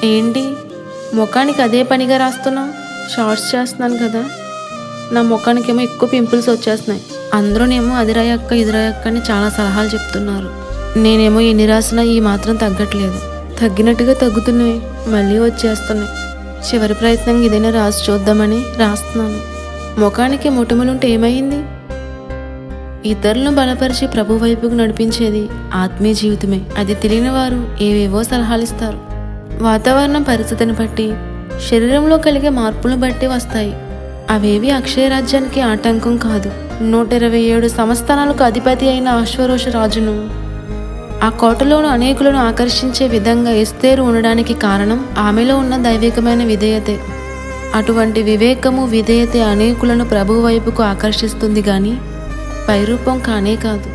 ఏంటి ముఖానికి అదే పనిగా రాస్తున్నావు? షార్ట్స్ చేస్తున్నాను కదా. నా ముఖానికేమో ఎక్కువ పింపుల్స్ వచ్చేస్తున్నాయి. అందరూనేమో అది రాయక్క ఇది రాయక్క అని చాలా సలహాలు చెప్తున్నారు. నేనేమో ఎన్ని రాసినా ఈ మాత్రం తగ్గట్లేదు. తగ్గినట్టుగా తగ్గుతున్నాయి, మళ్ళీ వచ్చేస్తున్నాయి. చివరి ప్రయత్నంగా ఏదైనా రాసి చూద్దామని రాస్తున్నాను. ముఖానికి మొటిమలుంటే ఏమైంది? ఇతరులను బలపరిచి ప్రభు వైపుకు నడిపించేది ఆత్మీయ జీవితమే. అది తెలియని వారు ఏవేవో సలహాలు ఇస్తారు. వాతావరణం పరిస్థితిని బట్టి, శరీరంలో కలిగే మార్పులను బట్టి వస్తాయి. అవేవి అక్షయ రాజ్యానికి ఆటంకం కాదు. 127 సంస్థానాలకు అధిపతి అయిన అశ్వరోష రాజును, ఆ కోటలోను అనేకులను ఆకర్షించే విధంగా ఎస్తేరు ఉండడానికి కారణం ఆమెలో ఉన్న దైవికమైన విధేయతే. అటువంటి వివేకము విధేయతే అనేకులను ప్రభు వైపుకు ఆకర్షిస్తుంది గాని పైరూపం కానే కాదు.